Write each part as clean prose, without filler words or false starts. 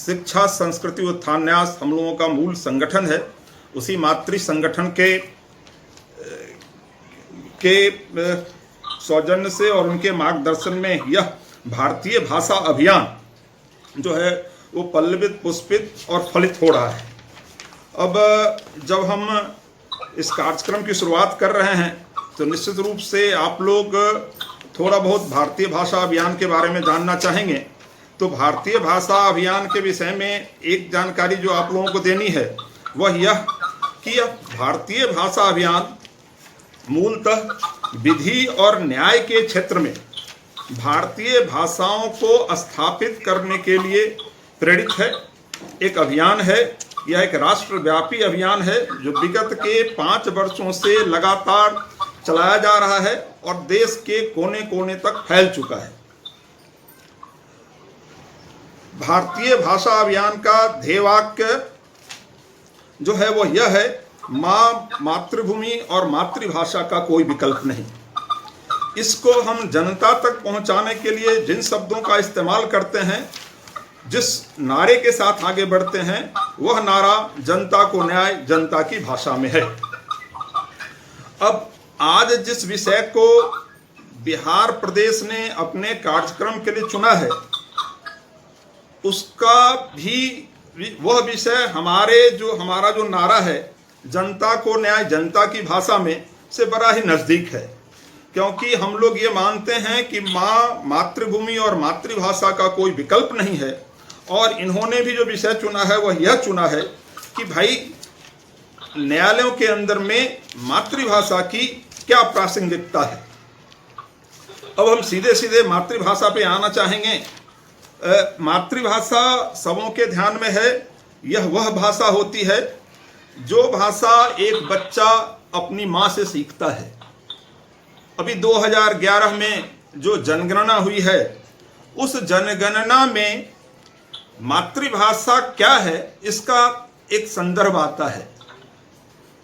शिक्षा संस्कृति उत्थान न्यास हम लोगों का मूल संगठन है। उसी मातृ संगठन के सौजन्य से और उनके मार्गदर्शन में यह भारतीय भाषा अभियान जो है वो पल्लवित, पुष्पित और फलित हो रहा है। अब जब हम इस कार्यक्रम की शुरुआत कर रहे हैं तो निश्चित रूप से आप लोग थोड़ा बहुत भारतीय भाषा अभियान के बारे में जानना चाहेंगे। तो भारतीय भाषा अभियान के विषय में एक जानकारी जो आप लोगों को देनी है वह यह कि भारतीय भाषा अभियान मूलतः विधि और न्याय के क्षेत्र में भारतीय भाषाओं को स्थापित करने के लिए प्रेरित है। एक अभियान है, यह एक राष्ट्रव्यापी अभियान है जो विगत के 5 वर्षों से लगातार चलाया जा रहा है और देश के कोने कोने तक फैल चुका है। भारतीय भाषा अभियान का ध्येयवाक्य जो है वो यह है, माँ, मातृभूमि और मातृभाषा का कोई विकल्प नहीं। इसको हम जनता तक पहुंचाने के लिए जिन शब्दों का इस्तेमाल करते हैं, जिस नारे के साथ आगे बढ़ते हैं, वह नारा जनता को न्याय, जनता की भाषा में है। अब आज जिस विषय को बिहार प्रदेश ने अपने कार्यक्रम के लिए चुना है उसका भी वह विषय हमारा जो नारा है जनता को न्याय, जनता की भाषा में से बड़ा ही नज़दीक है। क्योंकि हम लोग ये मानते हैं कि माँ, मातृभूमि और मातृभाषा का कोई विकल्प नहीं है। और इन्होंने भी जो विषय चुना है वह यह चुना है कि भाई न्यायालयों के अंदर में मातृभाषा की क्या प्रासंगिकता है। अब हम सीधे सीधे मातृभाषा पे आना चाहेंगे। मातृभाषा सबों के ध्यान में है। यह वह भाषा होती है जो भाषा एक बच्चा अपनी माँ से सीखता है। अभी 2011 में जो जनगणना हुई है उस जनगणना में मातृभाषा क्या है इसका एक संदर्भ आता है।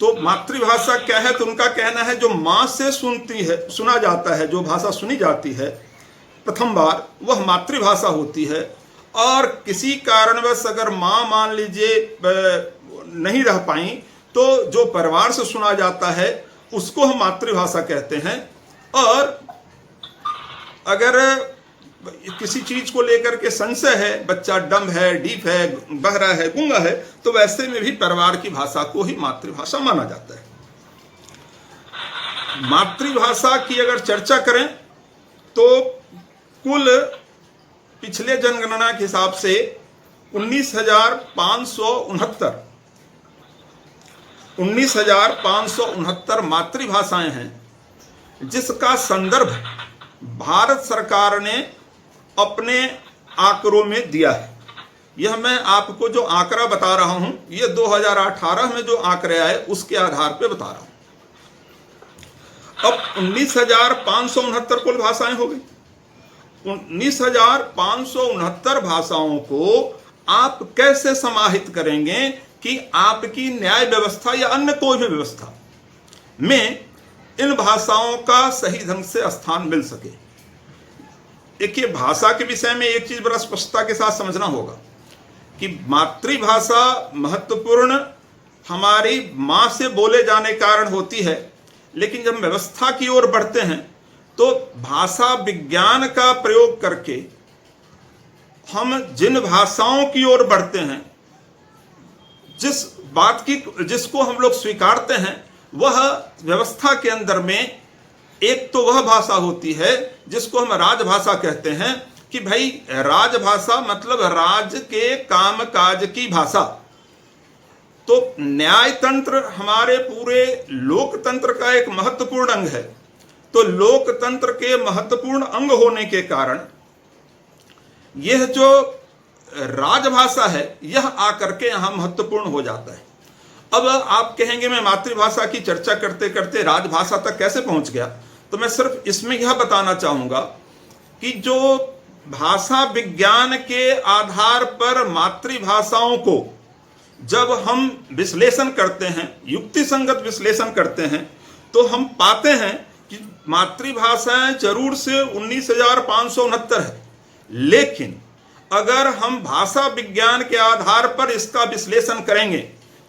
तो मातृभाषा क्या है, तो उनका कहना है जो माँ से सुना जाता है, जो भाषा सुनी जाती है प्रथम बार, वह मातृभाषा होती है। और किसी कारणवश अगर माँ मान लीजिए नहीं रह पाई तो जो परिवार से सुना जाता है उसको हम मातृभाषा कहते हैं। और अगर किसी चीज को लेकर के संशय है, बच्चा डम है, डीफ है, बहरा है, गूंगा है, तो वैसे में भी परिवार की भाषा को ही मातृभाषा माना जाता है। मातृभाषा की अगर चर्चा करें तो कुल पिछले जनगणना के हिसाब से 19,569 मातृभाषाएं हैं, जिसका संदर्भ भारत सरकार ने अपने आंकड़ों में दिया है। यह मैं आपको जो आंकड़ा बता रहा हूं, यह 2018 में जो आंकड़े आए उसके आधार पर बता रहा हूं। अब 19,569 कुल भाषाएं हो गई। 19,569 भाषाओं को आप कैसे समाहित करेंगे कि आपकी न्याय व्यवस्था या अन्य कोई भी व्यवस्था में इन भाषाओं का सही ढंग से स्थान मिल सके। देखिए, भाषा के विषय में एक चीज बड़ा स्पष्टता के साथ समझना होगा कि मातृभाषा महत्वपूर्ण हमारी माँ से बोले जाने कारण होती है, लेकिन जब व्यवस्था की ओर बढ़ते हैं तो भाषा विज्ञान का प्रयोग करके हम जिन भाषाओं की ओर बढ़ते हैं, जिसको हम लोग स्वीकारते हैं, वह व्यवस्था के अंदर में एक तो वह भाषा होती है जिसको हम राजभाषा कहते हैं कि भाई राजभाषा मतलब राज के कामकाज की भाषा। तो न्याय तंत्र हमारे पूरे लोकतंत्र का एक महत्वपूर्ण अंग है। तो लोकतंत्र के महत्वपूर्ण अंग होने के कारण यह जो राजभाषा है यह आकर के यहां महत्वपूर्ण हो जाता है। अब आप कहेंगे मैं मातृभाषा की चर्चा करते करते राजभाषा तक कैसे पहुंच गया, तो मैं सिर्फ इसमें यह बताना चाहूंगा कि जो भाषा विज्ञान के आधार पर मातृभाषाओं को जब हम विश्लेषण करते हैं, युक्ति संगत विश्लेषण करते हैं, तो हम पाते हैं कि मातृभाषाएं जरूर से 19,569 है, लेकिन अगर हम भाषा विज्ञान के आधार पर इसका विश्लेषण करेंगे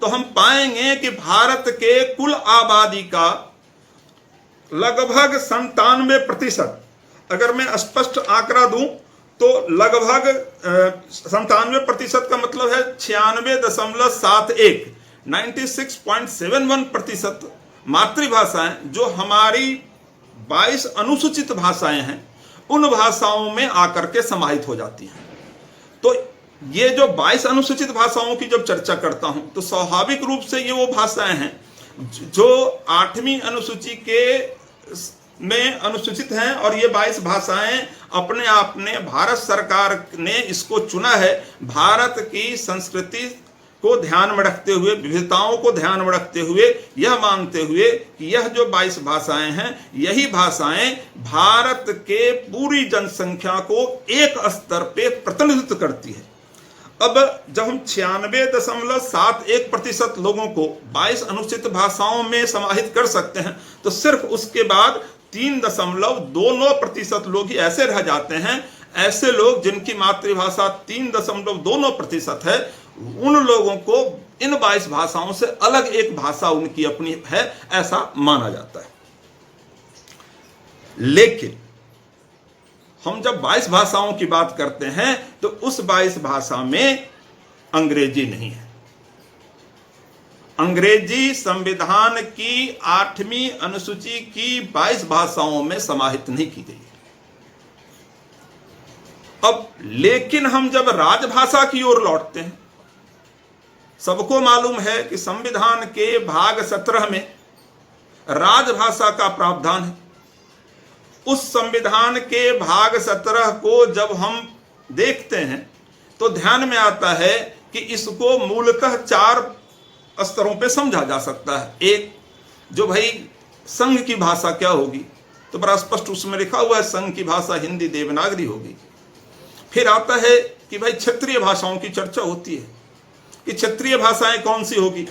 तो हम पाएंगे कि भारत के कुल आबादी का लगभग 97%, अगर मैं स्पष्ट आंकड़ा दूं तो लगभग 97% का मतलब है 96.71, 96.71% मातृभाषाएं जो हमारी 22 अनुसूचित भाषाएं हैं उन भाषाओं में आकर के समाहित हो जाती हैं। तो ये जो 22 अनुसूचित भाषाओं की जब चर्चा करता हूं तो स्वाभाविक रूप से ये वो भाषाएं हैं जो 8वीं अनुसूची के में अनुसूचित हैं, और ये 22 भाषाएं अपने आप ने भारत सरकार ने इसको चुना है भारत की संस्कृति को ध्यान में रखते हुए, विविधताओं को ध्यान में रखते हुए, यह मानते हुए कि यह जो 22 भाषाएं हैं यही भाषाएं भारत के पूरी जनसंख्या को एक स्तर पे प्रतिनिधित्व करती है। अब जब हम 96.71% लोगों को 22 अनुसूचित भाषाओं में समाहित कर सकते हैं तो सिर्फ उसके बाद 3.29% लोग ही ऐसे रह जाते हैं, ऐसे लोग जिनकी मातृभाषा 3.29% है, उन लोगों को इन 22 भाषाओं से अलग एक भाषा उनकी अपनी है ऐसा माना जाता है। लेकिन हम जब 22 भाषाओं की बात करते हैं तो उस 22 भाषा में अंग्रेजी नहीं है। अंग्रेजी संविधान की 8वीं अनुसूची की 22 भाषाओं में समाहित नहीं की गई है। अब लेकिन हम जब राजभाषा की ओर लौटते हैं, सबको मालूम है कि संविधान के भाग 17 में राजभाषा का प्रावधान है। उस संविधान के भाग 17 को जब हम देखते हैं तो ध्यान में आता है कि इसको मूलतः 4 स्तरों पे समझा जा सकता है। एक, जो भाई संघ की भाषा क्या होगी, तो बड़ा स्पष्ट उसमें लिखा हुआ है संघ की भाषा हिंदी देवनागरी होगी। फिर आता है कि भाई क्षेत्रीय भाषाओं की चर्चा होती है कि क्षेत्रीय भाषाएं कौन सी होगी।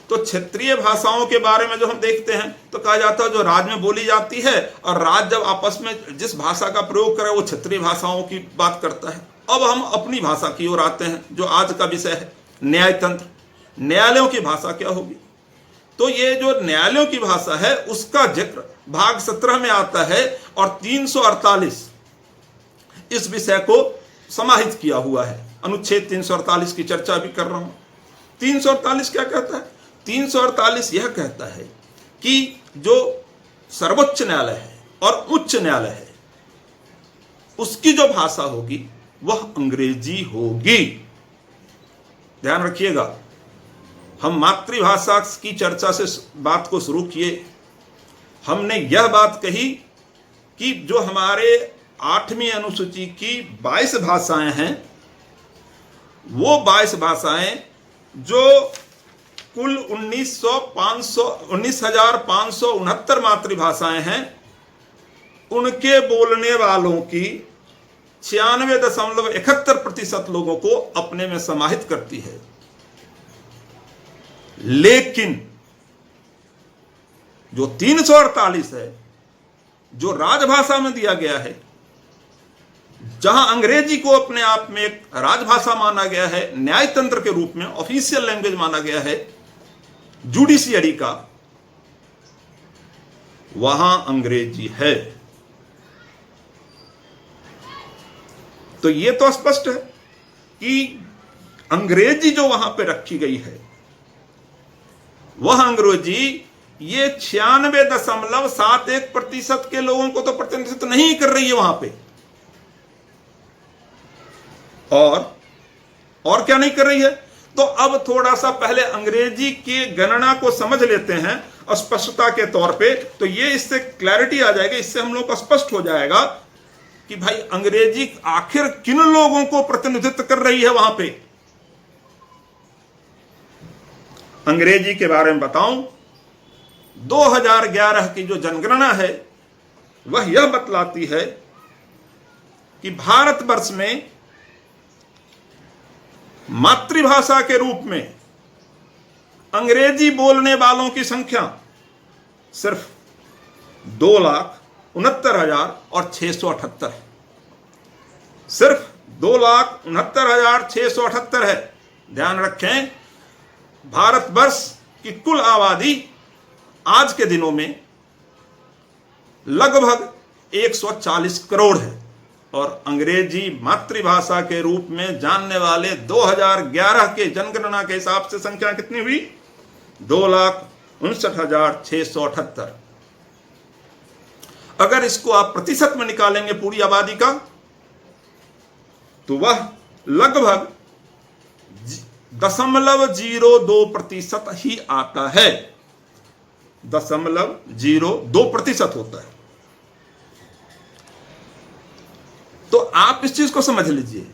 तो क्षेत्रीय भाषाओं के बारे में जो हम देखते हैं तो कहा जाता है जो राज्य में बोली जाती है, और राज्य जब आपस में जिस भाषा का प्रयोग करे वो क्षेत्रीय भाषाओं की बात करता है। अब हम अपनी भाषा की ओर आते हैं जो आज का विषय है, न्यायतंत्र। न्यायालयों की भाषा क्या होगी, तो ये जो न्यायालयों की भाषा है उसका जिक्र भाग 17 में आता है, और 348 इस विषय को समाहित किया हुआ है। अनुच्छेद 348 की चर्चा भी कर रहा हूं। 348 क्या कहता है? 348 यह कहता है कि जो सर्वोच्च न्यायालय है और उच्च न्यायालय है उसकी जो भाषा होगी वह अंग्रेजी होगी। ध्यान रखिएगा, हम मातृभाषा की चर्चा से बात को शुरू किए। हमने यह बात कही कि जो हमारे 8वीं अनुसूची की 22 भाषाएं हैं वो 22 भाषाएं जो कुल 19,569 मातृभाषाएं हैं उनके बोलने वालों की 96.71% लोगों को अपने में समाहित करती है। लेकिन जो 348 है जो राजभाषा में दिया गया है, जहां अंग्रेजी को अपने आप में एक राजभाषा माना गया है, न्यायतंत्र के रूप में ऑफिशियल लैंग्वेज माना गया है जुडिशियरी का, वहां अंग्रेजी है। तो यह तो स्पष्ट है कि अंग्रेजी जो वहां पे रखी गई है वह अंग्रेजी ये 96.71% के लोगों को तो प्रतिनिधित्व नहीं कर रही है वहां पे। और क्या नहीं कर रही है? तो अब थोड़ा सा पहले अंग्रेजी की गणना को समझ लेते हैं स्पष्टता के तौर पे, तो ये इससे क्लैरिटी आ जाएगी, इससे हम लोग को स्पष्ट हो जाएगा कि भाई अंग्रेजी आखिर किन लोगों को प्रतिनिधित्व कर रही है वहां पे। अंग्रेजी के बारे में बताऊं, 2011 की जो जनगणना है वह यह बतलाती है कि भारतवर्ष में मातृभाषा के रूप में अंग्रेजी बोलने वालों की संख्या सिर्फ 2,69,678 है। सिर्फ 2,69,678 है। ध्यान रखें, भारतवर्ष की कुल आबादी आज के दिनों में लगभग 140 करोड़ है और अंग्रेजी मातृभाषा के रूप में जानने वाले 2011 के जनगणना के हिसाब से संख्या कितनी हुई? 2,59,678। अगर इसको आप प्रतिशत में निकालेंगे पूरी आबादी का, तो वह लगभग 0.02% ही आता है। 0.02% होता है। तो आप इस चीज को समझ लीजिए,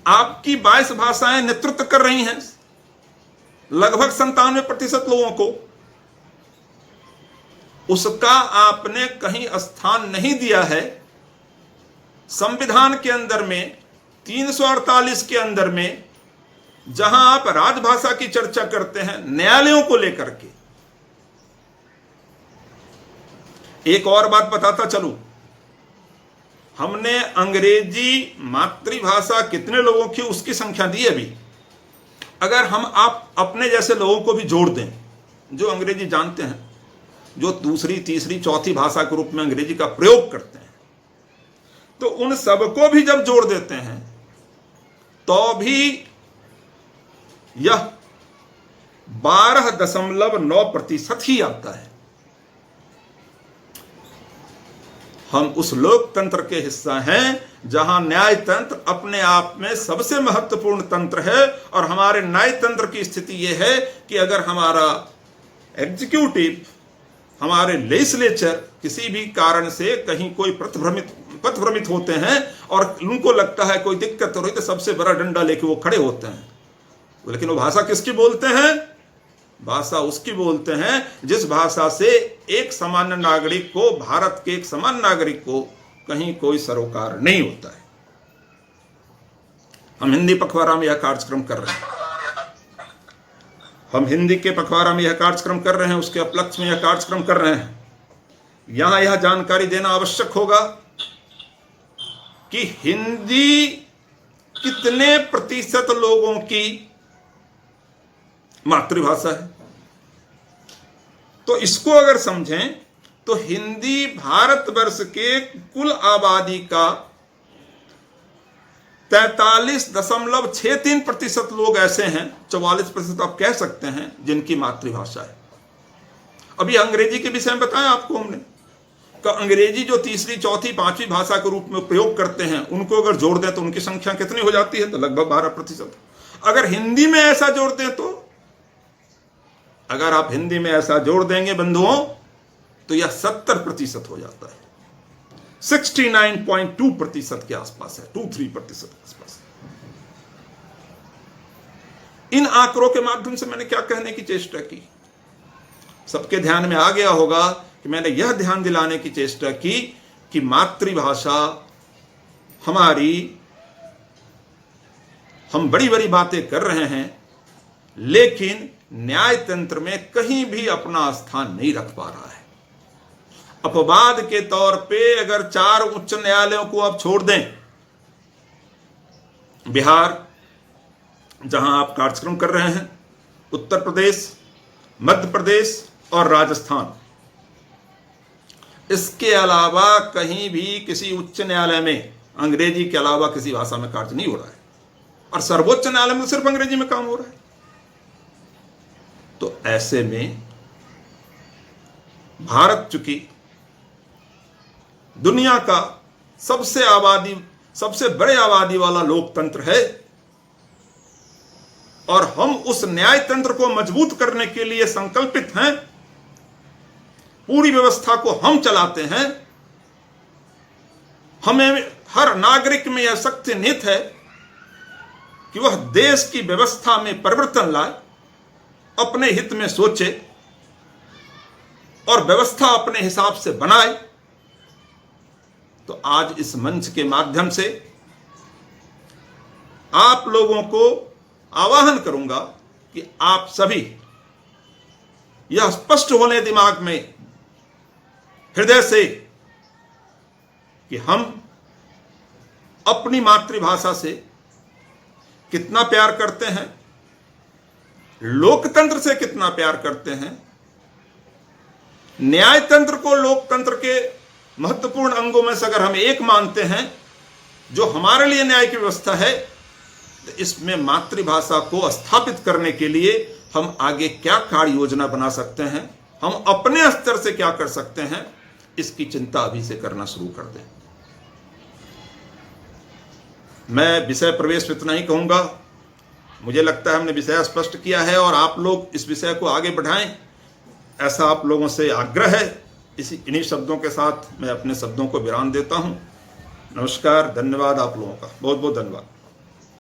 आपकी 22 भाषाएं नेतृत्व कर रही हैं लगभग 97% लोगों को। उसका आपने कहीं स्थान नहीं दिया है। संविधान के अंदर में 348 के अंदर में जहां आप राजभाषा की चर्चा करते हैं न्यायालयों को लेकर के, एक और बात बताता चलूं, हमने अंग्रेजी मातृभाषा कितने लोगों की उसकी संख्या दी अभी। अगर हम आप अपने जैसे लोगों को भी जोड़ दें जो अंग्रेजी जानते हैं, जो दूसरी तीसरी चौथी भाषा के रूप में अंग्रेजी का प्रयोग करते हैं, तो उन सबको भी जब जोड़ देते हैं तो भी यह 12.9% ही आता है। हम उस लोकतंत्र के हिस्सा हैं जहां न्याय तंत्र अपने आप में सबसे महत्वपूर्ण तंत्र है। और हमारे न्याय तंत्र की स्थिति यह है कि अगर हमारा एग्जीक्यूटिव, हमारे लेजिस्लेचर किसी भी कारण से कहीं कोई पथभ्रमित होते हैं और उनको लगता है कोई दिक्कत हो रही, तो सबसे बड़ा डंडा लेके वो खड़े होते हैं। लेकिन वो भाषा किसकी बोलते हैं? भाषा उसकी बोलते हैं जिस भाषा से एक सामान्य नागरिक को, भारत के एक सामान्य नागरिक को कहीं कोई सरोकार नहीं होता है। हम हिंदी पखवाड़ा में यह कार्यक्रम कर रहे हैं, हम हिंदी के पखवाड़ा में यह कार्यक्रम कर रहे हैं, उसके उपलक्ष्य में यह कार्यक्रम कर रहे हैं। यहां यह जानकारी देना आवश्यक होगा कि हिंदी कितने प्रतिशत लोगों की मातृभाषा है। तो इसको अगर समझें तो हिंदी भारतवर्ष के कुल आबादी का 43.63% लोग ऐसे हैं, 44% आप कह सकते हैं, जिनकी मातृभाषा है। अभी अंग्रेजी के विषय में बताया आपको हमने कि अंग्रेजी जो तीसरी चौथी पांचवी भाषा के रूप में प्रयोग करते हैं, उनको अगर जोड़ दें तो उनकी संख्या कितनी हो जाती है? तो लगभग 12%। अगर हिंदी में ऐसा जोड़ दें तो, अगर आप हिंदी में ऐसा जोड़ देंगे बंधुओं, तो यह 70% हो जाता है। 69.2% के आसपास है, 23% के आसपास। इन आंकड़ों के माध्यम से मैंने क्या कहने की चेष्टा की, सबके ध्यान में आ गया होगा कि मैंने यह ध्यान दिलाने की चेष्टा की कि मातृभाषा हमारी, हम बड़ी बड़ी बातें कर रहे हैं लेकिन न्याय तंत्र में कहीं भी अपना स्थान नहीं रख पा रहा है। अपवाद के तौर पे अगर 4 उच्च न्यायालयों को आप छोड़ दें, बिहार जहां आप कार्यक्रम कर रहे हैं, उत्तर प्रदेश, मध्य प्रदेश और राजस्थान, इसके अलावा कहीं भी किसी उच्च न्यायालय में अंग्रेजी के अलावा किसी भाषा में कार्य नहीं हो रहा है। और सर्वोच्च न्यायालय में सिर्फ अंग्रेजी में काम हो रहा है। तो ऐसे में भारत चूंकि दुनिया का सबसे बड़े आबादी वाला लोकतंत्र है और हम उस न्याय तंत्र को मजबूत करने के लिए संकल्पित हैं, पूरी व्यवस्था को हम चलाते हैं। हमें हर नागरिक में यह सख्त निहित है कि वह देश की व्यवस्था में परिवर्तन लाए, अपने हित में सोचे और व्यवस्था अपने हिसाब से बनाए। तो आज इस मंच के माध्यम से आप लोगों को आह्वान करूंगा कि आप सभी यह स्पष्ट होने दिमाग में, हृदय से, कि हम अपनी मातृभाषा से कितना प्यार करते हैं, लोकतंत्र से कितना प्यार करते हैं, न्यायतंत्र को लोकतंत्र के महत्वपूर्ण अंगों में से अगर हम एक मानते हैं जो हमारे लिए न्याय की व्यवस्था है, तो इसमें मातृभाषा को स्थापित करने के लिए हम आगे क्या कार्य योजना बना सकते हैं, हम अपने स्तर से क्या कर सकते हैं, इसकी चिंता अभी से करना शुरू कर दें। मैं विषय प्रवेश इतना ही कहूंगा। मुझे लगता है हमने विषय स्पष्ट किया है और आप लोग इस विषय को आगे बढ़ाएं, ऐसा आप लोगों से आग्रह है। इन्हीं शब्दों के साथ मैं अपने शब्दों को विराम देता हूं। नमस्कार, धन्यवाद आप लोगों का, बहुत बहुत धन्यवाद।